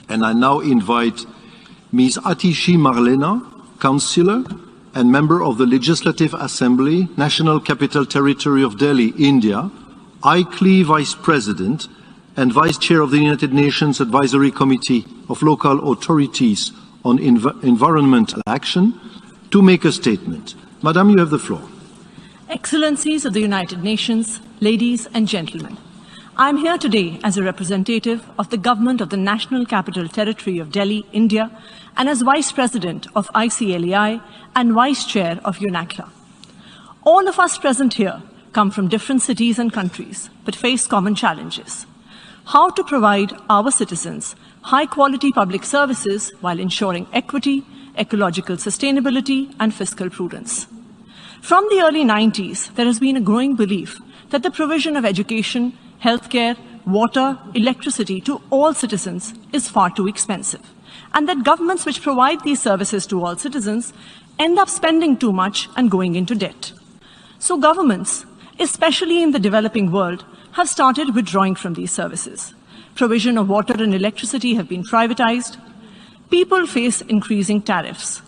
And I now invite Ms. Atishi Marlena, Councillor and Member of the Legislative Assembly, National Capital Territory of Delhi, India, ICLEI Vice President and Vice Chair of the United Nations Advisory Committee of Local Authorities on Environmental Action, to make a statement. Madam, you have the floor. Excellencies of the United Nations, ladies and gentlemen, I am here today as a representative of the Government of the National Capital Territory of Delhi, India, and as Vice President of ICLEI and Vice Chair of UNACLA. All of us present here come from different cities and countries, but face common challenges. How to provide our citizens high-quality public services while ensuring equity, ecological sustainability, and fiscal prudence. From the early 90s, there has been a growing belief that the provision of education, healthcare, water, electricity to all citizens is far too expensive, and that governments which provide these services to all citizens end up spending too much and going into debt. So governments, especially in the developing world, have started withdrawing from these services. Provision of water and electricity have been privatized. People face increasing tariffs.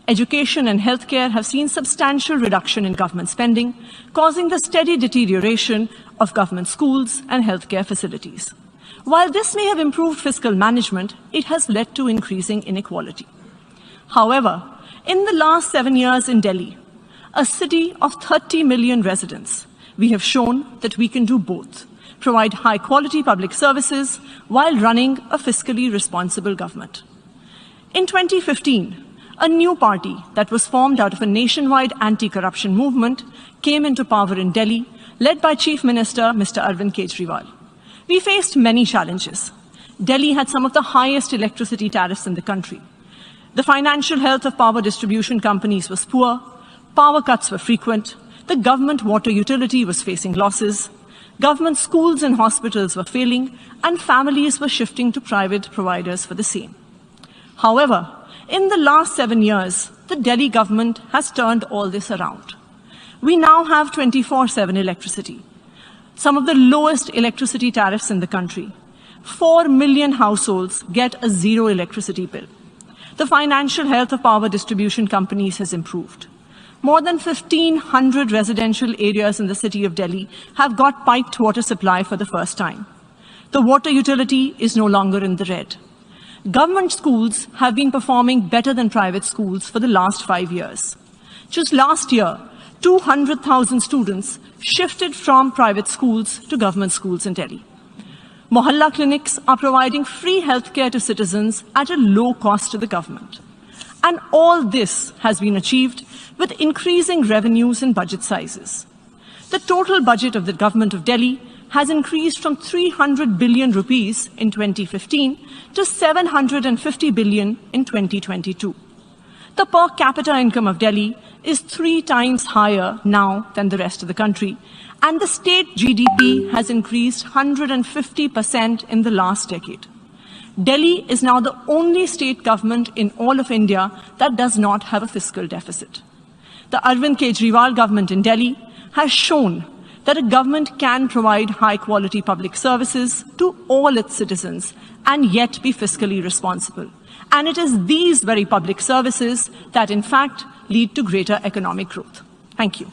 Education and healthcare have seen substantial reduction in government spending, causing the steady deterioration of government schools and healthcare facilities. While this may have improved fiscal management, it has led to increasing inequality. However, in the last 7 years in Delhi, a city of 30 million residents, we have shown that we can do both, provide high-quality public services while running a fiscally responsible government. In 2015, a new party that was formed out of a nationwide anti-corruption movement came into power in Delhi, led by Chief Minister Mr. Arvind Kejriwal. We faced many challenges. Delhi had some of the highest electricity tariffs in the country. The financial health of power distribution companies was poor, power cuts were frequent, the government water utility was facing losses, government schools and hospitals were failing, and families were shifting to private providers for the same. However, in the last 7 years, the Delhi government has turned all this around. We now have 24/7 electricity, some of the lowest electricity tariffs in the country. 4 million households get a zero electricity bill. The financial health of power distribution companies has improved. More than 1,500 residential areas in the city of Delhi have got piped water supply for the first time. The water utility is no longer in the red. Government schools have been performing better than private schools for the last 5 years. Just last year, 200,000 students shifted from private schools to government schools in Delhi. Mohalla clinics are providing free healthcare to citizens at a low cost to the government. And all this has been achieved with increasing revenues and budget sizes. The total budget of the government of Delhi has increased from 300 billion rupees in 2015 to 750 billion in 2022. The per capita income of Delhi is 3 times higher now than the rest of the country, and the state GDP has increased 150% in the last decade. Delhi is now the only state government in all of India that does not have a fiscal deficit. The Arvind Kejriwal government in Delhi has shown that a government can provide high-quality public services to all its citizens and yet be fiscally responsible. And it is these very public services that, in fact, lead to greater economic growth. Thank you.